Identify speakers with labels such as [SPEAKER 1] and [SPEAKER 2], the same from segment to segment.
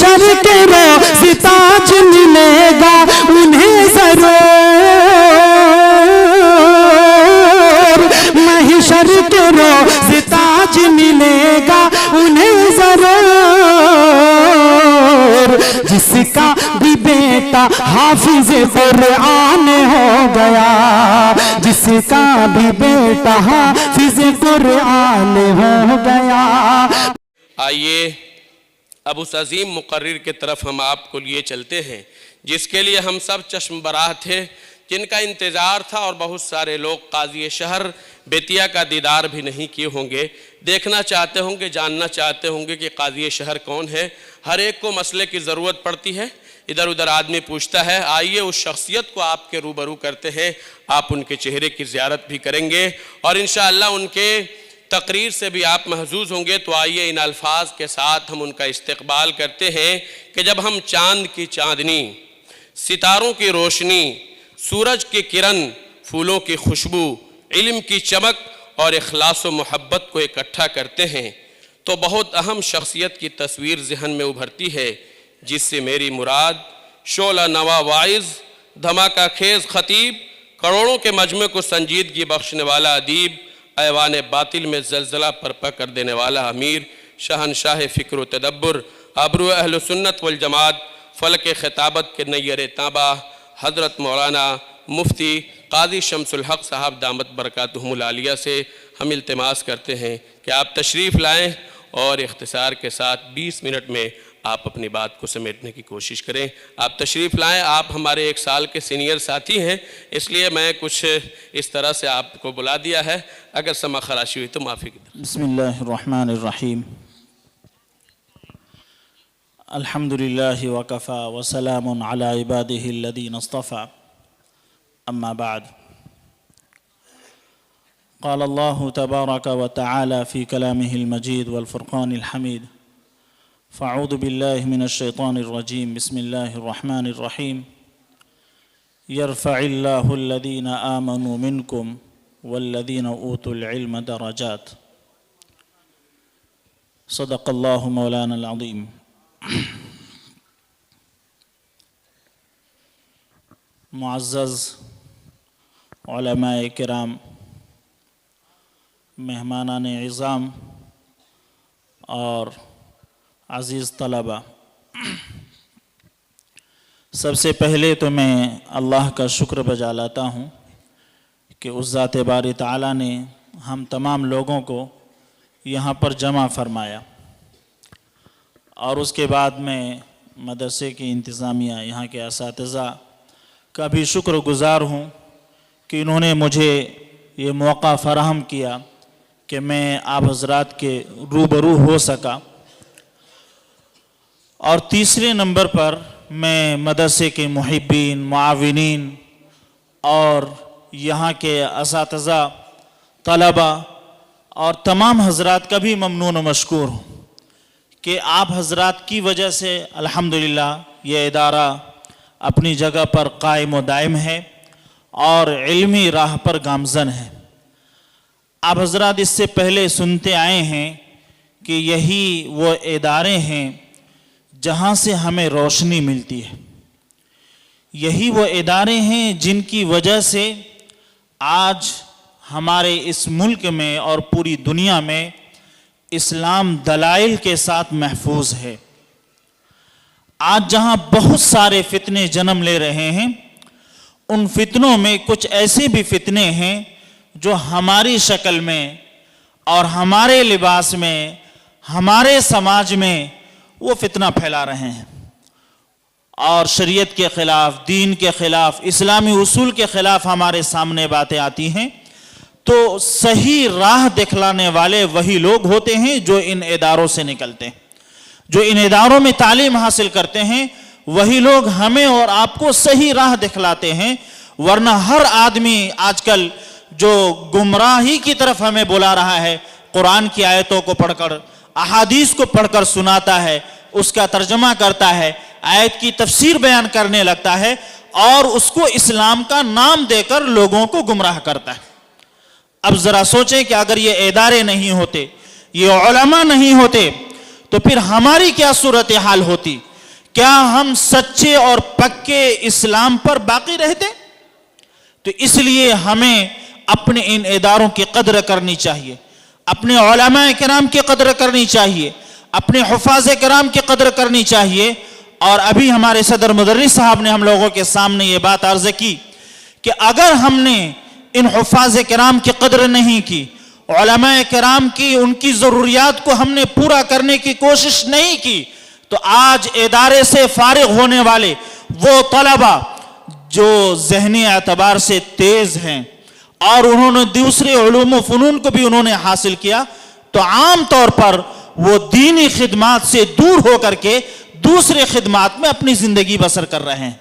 [SPEAKER 1] محشر کے روز تاج ملے گا انہیں ضرور، محشر کے روز تاج ملے گا انہیں ضرور، جس کا بھی بیٹا حافظ قرآن ہو گیا، جس کا بھی بیٹا حافظ قرآن ہو گیا۔
[SPEAKER 2] آئیے اب اس عظیم مقرر کی طرف ہم آپ کو لیے چلتے ہیں جس کے لیے ہم سب چشم براہ تھے، جن کا انتظار تھا، اور بہت سارے لوگ قاضی شہر بیتیا کا دیدار بھی نہیں کیے ہوں گے، دیکھنا چاہتے ہوں گے، جاننا چاہتے ہوں گے کہ قاضی شہر کون ہے۔ ہر ایک کو مسئلے کی ضرورت پڑتی ہے، ادھر ادھر آدمی پوچھتا ہے۔ آئیے اس شخصیت کو آپ کے روبرو کرتے ہیں، آپ ان کے چہرے کی زیارت بھی کریں گے اور انشاءاللہ ان کے تقریر سے بھی آپ محظوظ ہوں گے۔ تو آئیے ان الفاظ کے ساتھ ہم ان کا استقبال کرتے ہیں کہ جب ہم چاند کی چاندنی، ستاروں کی روشنی، سورج کی کرن، پھولوں کی خوشبو، علم کی چمک اور اخلاص و محبت کو اکٹھا کرتے ہیں تو بہت اہم شخصیت کی تصویر ذہن میں ابھرتی ہے، جس سے میری مراد شعلہ نوا واعظ، دھماکہ خیز خطیب، کروڑوں کے مجمع کو سنجیدگی بخشنے والا ادیب، ایوان باطل میں زلزلہ برپا کر دینے والا امیر، شہنشاہ فکر و تدبر، ابرو اہل سنت والجماعت، فلک خطابت کے نیر تابہ، حضرت مولانا مفتی قاضی شمس الحق صاحب دامت برکاتہم العالیہ سے ہم التماس کرتے ہیں کہ آپ تشریف لائیں اور اختصار کے ساتھ 20 منٹ میں آپ اپنی بات کو سمیٹنے کی کوشش کریں۔ آپ تشریف لائیں، آپ ہمارے 1 سال کے سینئر ساتھی ہیں، اس لیے میں کچھ اس طرح سے آپ کو بلا دیا ہے، اگر سما خراشی ہوئی تو معافی کی درخواست۔
[SPEAKER 3] بسم اللہ الرحمن الرحیم، الحمدللہ وکفا وسلام علی عبادہ الذین اصطفى، اما بعد، قال اللہ تبارک وتعالی فی کلامہ المجید والفرقان الحمید، فاعوذ باللہ من الشیطان الرجیم، بسم اللہ الرحمن الرحیم، یرفع اللہ الذین آمنوا منکم والذین اوتوا العلم درجات، صدق اللہ مولانا العظیم۔ معزز علماء کرام، مہمانان عظام اور عزیز طلبہ، سب سے پہلے تو میں اللہ کا شکر بجا لاتا ہوں کہ اس ذات باری تعالیٰ نے ہم تمام لوگوں کو یہاں پر جمع فرمایا، اور اس کے بعد میں مدرسے کی انتظامیہ، یہاں کے اساتذہ کا بھی شکر گزار ہوں کہ انہوں نے مجھے یہ موقع فراہم کیا کہ میں آپ حضرات کے روبرو ہو سکا۔ اور تیسرے نمبر پر میں مدرسے کے محبین، معاونین اور یہاں کے اساتذہ، طلبہ اور تمام حضرات کا بھی ممنون و مشکور ہوں کہ آپ حضرات کی وجہ سے الحمدللہ یہ ادارہ اپنی جگہ پر قائم و دائم ہے اور علمی راہ پر گامزن ہے۔ آپ حضرات اس سے پہلے سنتے آئے ہیں کہ یہی وہ ادارے ہیں جہاں سے ہمیں روشنی ملتی ہے، یہی وہ ادارے ہیں جن کی وجہ سے آج ہمارے اس ملک میں اور پوری دنیا میں اسلام دلائل کے ساتھ محفوظ ہے۔ آج جہاں بہت سارے فتنے جنم لے رہے ہیں، ان فتنوں میں کچھ ایسے بھی فتنے ہیں جو ہماری شکل میں اور ہمارے لباس میں، ہمارے سماج میں وہ فتنہ پھیلا رہے ہیں اور شریعت کے خلاف، دین کے خلاف، اسلامی اصول کے خلاف ہمارے سامنے باتیں آتی ہیں۔ تو صحیح راہ دکھلانے والے وہی لوگ ہوتے ہیں جو ان اداروں سے نکلتے ہیں، جو ان اداروں میں تعلیم حاصل کرتے ہیں، وہی لوگ ہمیں اور آپ کو صحیح راہ دکھلاتے ہیں۔ ورنہ ہر آدمی آج کل جو گمراہی کی طرف ہمیں بلا رہا ہے، قرآن کی آیتوں کو پڑھ کر، احادیث کو پڑھ کر سناتا ہے، اس کا ترجمہ کرتا ہے، آیت کی تفسیر بیان کرنے لگتا ہے اور اس کو اسلام کا نام دے کر لوگوں کو گمراہ کرتا ہے۔ اب ذرا سوچیں کہ اگر یہ ادارے نہیں ہوتے، یہ علماء نہیں ہوتے، تو پھر ہماری کیا صورتحال ہوتی؟ کیا ہم سچے اور پکے اسلام پر باقی رہتے؟ تو اس لیے ہمیں اپنے ان اداروں کی قدر کرنی چاہیے، اپنے علماء کرام کی قدر کرنی چاہیے، اپنے حفاظ کرام کی قدر کرنی چاہیے۔ اور ابھی ہمارے صدر مدرس صاحب نے ہم لوگوں کے سامنے یہ بات عرض کی کہ اگر ہم نے ان حفاظ کرام کی قدر نہیں کی، علماء کرام کی ان کی ضروریات کو ہم نے پورا کرنے کی کوشش نہیں کی، تو آج ادارے سے فارغ ہونے والے وہ طلبہ جو ذہنی اعتبار سے تیز ہیں اور انہوں نے دوسرے علوم و فنون کو بھی انہوں نے حاصل کیا، تو عام طور پر وہ دینی خدمات سے دور ہو کر کے دوسرے خدمات میں اپنی زندگی بسر کر رہے ہیں۔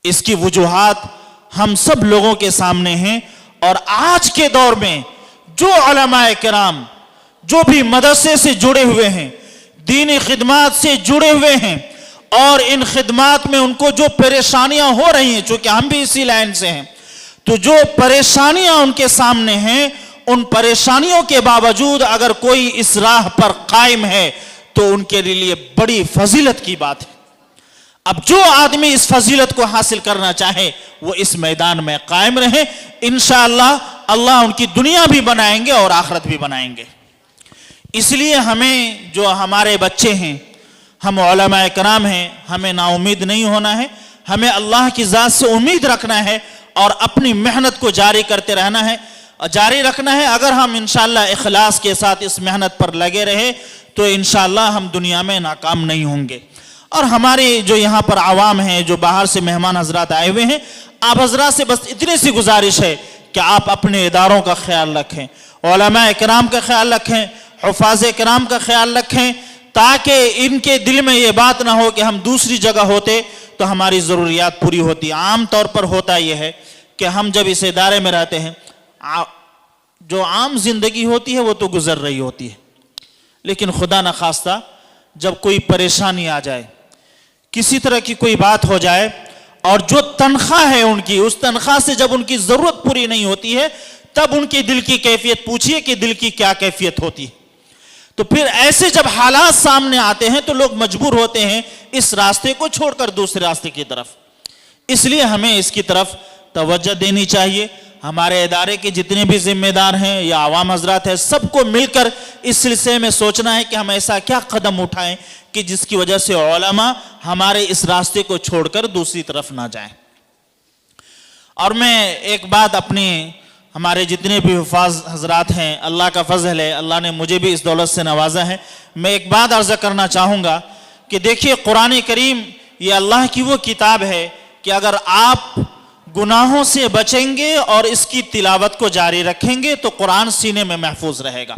[SPEAKER 3] اس کی وجوہات ہم سب لوگوں کے سامنے ہیں، اور آج کے دور میں جو علماء کرام جو بھی مدرسے سے جڑے ہوئے ہیں، دینی خدمات سے جڑے ہوئے ہیں، اور ان خدمات میں ان کو جو پریشانیاں ہو رہی ہیں، چونکہ ہم بھی اسی لائن سے ہیں، تو جو پریشانیاں ان کے سامنے ہیں، ان پریشانیوں کے باوجود اگر کوئی اس راہ پر قائم ہے تو ان کے لیے بڑی فضیلت کی بات ہے۔ اب جو آدمی اس فضیلت کو حاصل کرنا چاہے وہ اس میدان میں قائم رہے، انشاءاللہ اللہ ان کی دنیا بھی بنائیں گے اور آخرت بھی بنائیں گے۔ اس لیے ہمیں جو ہمارے بچے ہیں، ہم علماء کرام ہیں، ہمیں نا امید نہیں ہونا ہے، ہمیں اللہ کی ذات سے امید رکھنا ہے اور اپنی محنت کو جاری کرتے رہنا ہے، جاری رکھنا ہے۔ اگر ہم انشاءاللہ اخلاص کے ساتھ اس محنت پر لگے رہے تو انشاءاللہ ہم دنیا میں ناکام نہیں ہوں گے۔ اور ہمارے جو یہاں پر عوام ہیں، جو باہر سے مہمان حضرات آئے ہوئے ہیں، آپ حضرات سے بس اتنی سی گزارش ہے کہ آپ اپنے اداروں کا خیال رکھیں، علماء کرام کا خیال رکھیں، حفاظ کرام کا خیال رکھیں، تاکہ ان کے دل میں یہ بات نہ ہو کہ ہم دوسری جگہ ہوتے تو ہماری ضروریات پوری ہوتی۔ عام طور پر ہوتا یہ ہے کہ ہم جب اس ادارے میں رہتے ہیں، جو عام زندگی ہوتی ہے وہ تو گزر رہی ہوتی ہے، لیکن خدا نخواستہ جب کوئی پریشانی آ جائے، کسی طرح کی کوئی بات ہو جائے، اور جو تنخواہ ہے ان کی، اس تنخواہ سے جب ان کی ضرورت پوری نہیں ہوتی ہے، تب ان کے دل کی کیفیت پوچھئے کہ دل کی کیا کیفیت ہوتی ہے۔ تو پھر ایسے جب حالات سامنے آتے ہیں تو لوگ مجبور ہوتے ہیں اس راستے کو چھوڑ کر دوسرے راستے کی طرف۔ اس لیے ہمیں اس کی طرف توجہ دینی چاہیے۔ ہمارے ادارے کے جتنے بھی ذمہ دار ہیں یا عوام حضرات ہیں، سب کو مل کر اس سلسلے میں سوچنا ہے کہ ہم ایسا کیا قدم اٹھائیں کہ جس کی وجہ سے علماء ہمارے اس راستے کو چھوڑ کر دوسری طرف نہ جائیں۔ اور میں ایک بات اپنی ہمارے جتنے بھی حفاظ حضرات ہیں، اللہ کا فضل ہے، اللہ نے مجھے بھی اس دولت سے نوازا ہے، میں ایک بات عرض کرنا چاہوں گا کہ دیکھیے قرآن کریم یہ اللہ کی وہ کتاب ہے کہ اگر آپ گناہوں سے بچیں گے اور اس کی تلاوت کو جاری رکھیں گے تو قرآن سینے میں محفوظ رہے گا،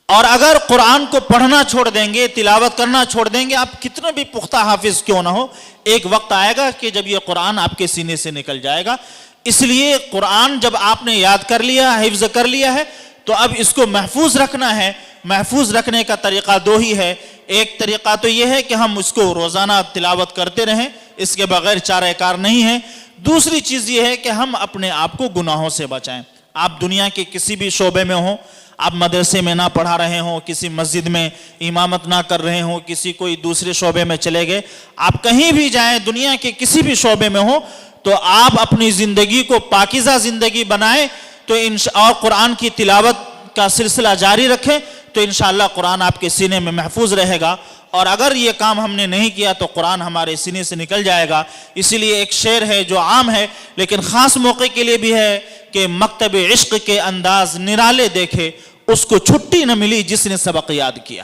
[SPEAKER 3] اور اگر قرآن کو پڑھنا چھوڑ دیں گے، تلاوت کرنا چھوڑ دیں گے، آپ کتنا بھی پختہ حافظ کیوں نہ ہو، ایک وقت آئے گا کہ جب یہ قرآن آپ کے سینے سے نکل جائے گا۔ اس لیے قرآن جب آپ نے یاد کر لیا، حفظ کر لیا ہے، تو اب اس کو محفوظ رکھنا ہے۔ محفوظ رکھنے کا طریقہ دو ہی ہے، ایک طریقہ تو یہ ہے کہ ہم اس کو روزانہ تلاوت کرتے رہیں، اس کے بغیر چارہ کار نہیں ہے۔ دوسری چیز یہ ہے کہ ہم اپنے آپ کو گناہوں سے بچائیں۔ آپ دنیا کے کسی بھی شعبے میں ہوں، آپ مدرسے میں نہ پڑھا رہے ہوں، کسی مسجد میں امامت نہ کر رہے ہوں، کسی کوئی دوسرے شعبے میں چلے گئے، آپ کہیں بھی جائیں، دنیا کے کسی بھی شعبے میں ہوں، تو آپ اپنی زندگی کو پاکیزہ زندگی بنائیں تو اور قرآن کی تلاوت کا سلسلہ جاری رکھیں تو انشاءاللہ قرآن آپ کے سینے میں محفوظ رہے گا۔ اور اگر یہ کام ہم نے نہیں کیا تو قرآن ہمارے سینے سے نکل جائے گا۔ اسی لیے ایک شعر ہے جو عام ہے لیکن خاص موقع کے لیے بھی ہے کہ مکتب عشق کے انداز نرالے دیکھے، اس کو چھٹی نہ ملی جس نے سبق یاد کیا۔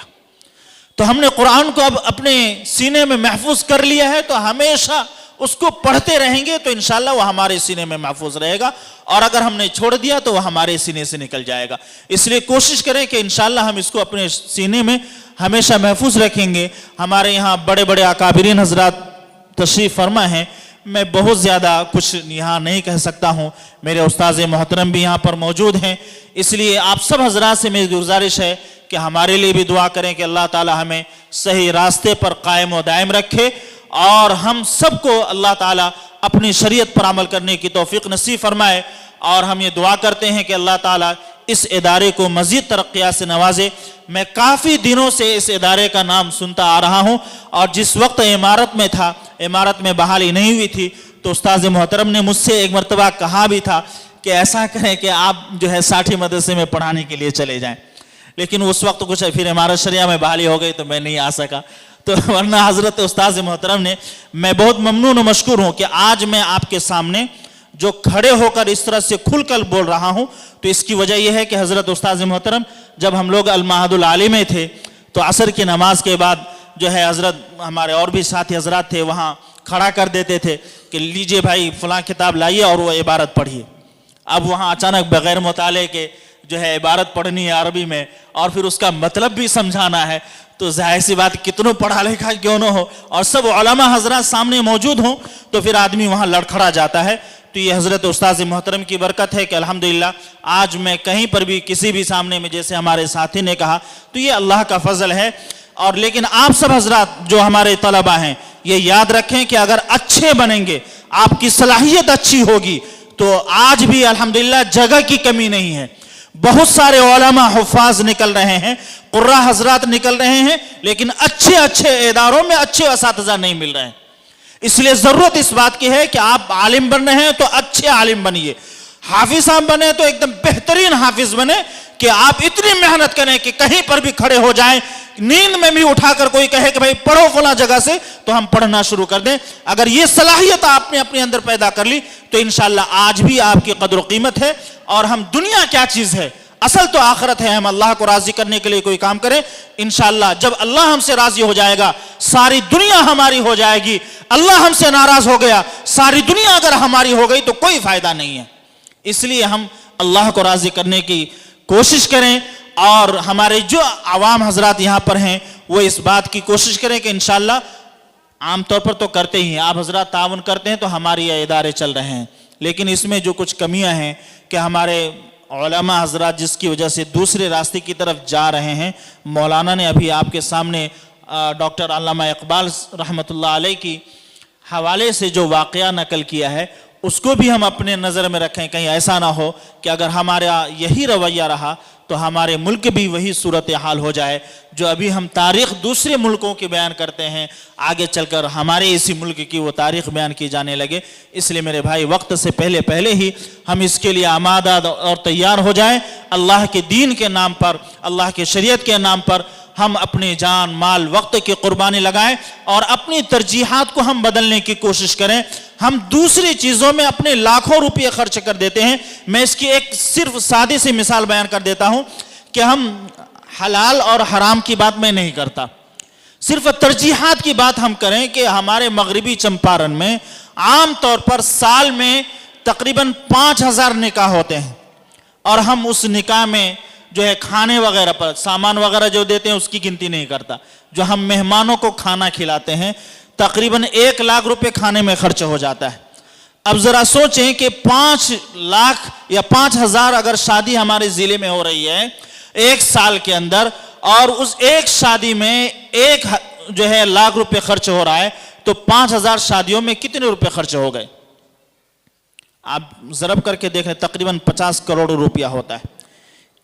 [SPEAKER 3] تو ہم نے قرآن کو اب اپنے سینے میں محفوظ کر لیا ہے تو ہمیشہ اس کو پڑھتے رہیں گے تو انشاءاللہ وہ ہمارے سینے میں محفوظ رہے گا، اور اگر ہم نے چھوڑ دیا تو وہ ہمارے سینے سے نکل جائے گا۔ اس لیے کوشش کریں کہ انشاءاللہ ہم اس کو اپنے سینے میں ہمیشہ محفوظ رکھیں گے۔ ہمارے یہاں بڑے بڑے اکابرین حضرات تشریف فرما ہیں، میں بہت زیادہ کچھ یہاں نہیں کہہ سکتا ہوں، میرے استاذ محترم بھی یہاں پر موجود ہیں، اس لیے آپ سب حضرات سے میری گزارش ہے کہ ہمارے لیے بھی دعا کریں کہ اللہ تعالی ہمیں صحیح راستے پر قائم و دائم رکھے، اور ہم سب کو اللہ تعالیٰ اپنی شریعت پر عمل کرنے کی توفیق نصیب فرمائے۔ اور ہم یہ دعا کرتے ہیں کہ اللہ تعالیٰ اس ادارے کو مزید ترقیات سے نوازے۔ میں کافی دنوں سے اس ادارے کا نام سنتا آ رہا ہوں، اور جس وقت عمارت میں تھا، عمارت میں بحالی نہیں ہوئی تھی، تو استاذ محترم نے مجھ سے ایک مرتبہ کہا بھی تھا کہ ایسا کریں کہ آپ جو ہے ساٹھی مدرسے میں پڑھانے کے لیے چلے جائیں، لیکن اس وقت کچھ پھر عمارت شریعہ میں بحالی ہو گئی تو میں نہیں آ سکا۔ تو ورنہ حضرت استاذ محترم نے، میں بہت ممنون و مشکور ہوں کہ آج میں آپ کے سامنے جو کھڑے ہو کر اس طرح سے کھل کر بول رہا ہوں، تو اس کی وجہ یہ ہے کہ حضرت استاذ محترم جب ہم لوگ المعہد العالی میں تھے تو عصر کی نماز کے بعد جو ہے حضرت ہمارے اور بھی ساتھی حضرات تھے وہاں کھڑا کر دیتے تھے کہ لیجئے بھائی فلاں کتاب لائیے اور وہ عبارت پڑھیے۔ اب وہاں اچانک بغیر مطالعے کے جو ہے عبارت پڑھنی ہے عربی میں، اور پھر اس کا مطلب بھی سمجھانا ہے، تو ظاہر سی بات کتنوں پڑھا لکھا کیوں نہ ہو اور سب علماء حضرات سامنے موجود ہوں تو پھر آدمی وہاں لڑکھڑا جاتا ہے۔ تو یہ حضرت استاذ محترم کی برکت ہے کہ الحمدللہ آج میں کہیں پر بھی کسی بھی سامنے میں، جیسے ہمارے ساتھی نے کہا، تو یہ اللہ کا فضل ہے۔ اور لیکن آپ سب حضرات جو ہمارے طلبہ ہیں یہ یاد رکھیں کہ اگر اچھے بنیں گے، آپ کی صلاحیت اچھی ہوگی، تو آج بھی الحمدللہ جگہ کی کمی نہیں ہے۔ بہت سارے علماء حفاظ نکل رہے ہیں، قراء حضرات نکل رہے ہیں، لیکن اچھے اداروں میں اچھے اساتذہ نہیں مل رہے ہیں۔ اس لیے ضرورت اس بات کی ہے کہ آپ عالم بن رہے ہیں تو اچھے عالم بنیے، حافظ صاحب بنے تو ایک دم بہترین حافظ بنے کہ آپ اتنی محنت کریں کہ کہیں پر بھی کھڑے ہو جائیں، نیند میں بھی اٹھا کر کوئی کہے کہ بھائی پڑھو فلاں جگہ سے، تو ہم پڑھنا شروع کر دیں۔ اگر یہ صلاحیت آپ نے اپنے اندر پیدا کر لی تو انشاءاللہ آج بھی آپ کی قدر و قیمت ہے۔ اور ہم دنیا کیا چیز ہے، اصل تو آخرت ہے۔ ہم اللہ کو راضی کرنے کے لیے کوئی کام کریں، انشاءاللہ جب اللہ ہم سے راضی ہو جائے گا ساری دنیا ہماری ہو جائے گی۔ اللہ ہم سے ناراض ہو گیا، ساری دنیا اگر ہماری ہو گئی تو کوئی فائدہ نہیں ہے۔ اس لیے ہم اللہ کو راضی کرنے کی کوشش کریں، اور ہمارے جو عوام حضرات یہاں پر ہیں وہ اس بات کی کوشش کریں کہ انشاءاللہ عام طور پر تو کرتے ہی ہیں، آپ حضرات تعاون کرتے ہیں تو ہماری یہ ادارے چل رہے ہیں، لیکن اس میں جو کچھ کمیاں ہیں کہ ہمارے علماء حضرات جس کی وجہ سے دوسرے راستے کی طرف جا رہے ہیں۔ مولانا نے ابھی آپ کے سامنے ڈاکٹر علامہ اقبال رحمۃ اللہ علیہ کی حوالے سے جو واقعہ نقل کیا ہے اس کو بھی ہم اپنے نظر میں رکھیں، کہیں ایسا نہ ہو کہ اگر ہمارا یہی رویہ رہا تو ہمارے ملک بھی وہی صورتحال ہو جائے جو ابھی ہم تاریخ دوسرے ملکوں کی بیان کرتے ہیں، آگے چل کر ہمارے اسی ملک کی وہ تاریخ بیان کی جانے لگے۔ اس لیے میرے بھائی وقت سے پہلے ہی ہم اس کے لیے آمادہ اور تیار ہو جائیں۔ اللہ کے دین کے نام پر، اللہ کے شریعت کے نام پر ہم اپنی جان مال وقت کی قربانی لگائیں، اور اپنی ترجیحات کو ہم بدلنے کی کوشش کریں۔ ہم دوسری چیزوں میں اپنے لاکھوں روپے خرچ کر دیتے ہیں۔ میں اس کی ایک صرف سادی سی مثال بیان کر دیتا ہوں کہ ہم حلال اور حرام کی بات میں نہیں کرتا، صرف ترجیحات کی بات ہم کریں کہ ہمارے مغربی چمپارن میں عام طور پر سال میں تقریباً 5000 نکاح ہوتے ہیں، اور ہم اس نکاح میں جو ہے کھانے وغیرہ پر سامان وغیرہ جو دیتے ہیں اس کی گنتی نہیں کرتا۔ جو ہم مہمانوں کو کھانا کھلاتے ہیں تقریباً 1 لاکھ روپے کھانے میں خرچ ہو جاتا ہے۔ اب ذرا سوچیں کہ 5 لاکھ یا 5000 اگر شادی ہمارے ضلع میں ہو رہی ہے ایک سال کے اندر، اور اس ایک شادی میں 1 جو ہے لاکھ روپے خرچ ہو رہا ہے، تو 5000 شادیوں میں کتنے روپے خرچ ہو گئے؟ آپ ضرب کر کے دیکھیں، تقریباً 50 کروڑ روپیہ ہوتا ہے۔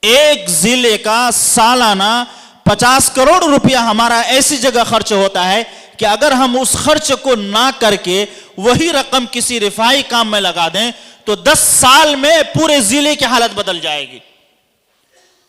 [SPEAKER 3] ایک ضلع کا سالانہ 50 کروڑ روپیہ ہمارا ایسی جگہ خرچ ہوتا ہے کہ اگر ہم اس خرچ کو نہ کر کے وہی رقم کسی رفاہی کام میں لگا دیں تو 10 سال میں پورے ضلع کی حالت بدل جائے گی۔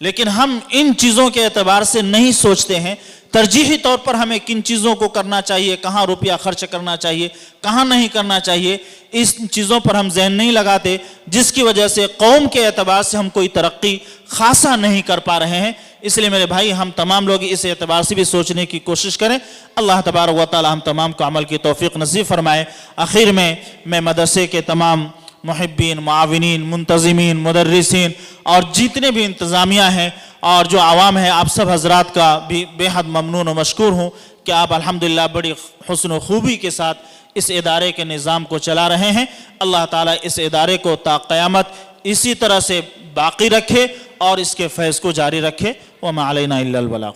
[SPEAKER 3] لیکن ہم ان چیزوں کے اعتبار سے نہیں سوچتے ہیں، ترجیحی طور پر ہمیں کن چیزوں کو کرنا چاہیے، کہاں روپیہ خرچ کرنا چاہیے، کہاں نہیں کرنا چاہیے، اس چیزوں پر ہم ذہن نہیں لگاتے، جس کی وجہ سے قوم کے اعتبار سے ہم کوئی ترقی خاصا نہیں کر پا رہے ہیں۔ اس لیے میرے بھائی ہم تمام لوگ اس اعتبار سے بھی سوچنے کی کوشش کریں۔ اللہ تبارک و تعالی ہم تمام کو عمل کی توفیق نصیب فرمائے۔ آخر میں مدرسے کے تمام محبین، معاونین، منتظمین، مدرسین اور جتنے بھی انتظامیہ ہیں اور جو عوام ہیں، آپ سب حضرات کا بھی بے حد ممنون و مشکور ہوں کہ آپ الحمدللہ بڑی حسن و خوبی کے ساتھ اس ادارے کے نظام کو چلا رہے ہیں۔ اللہ تعالیٰ اس ادارے کو تا قیامت اسی طرح سے باقی رکھے اور اس کے فیض کو جاری رکھے۔ وما علینا الا البلاغ۔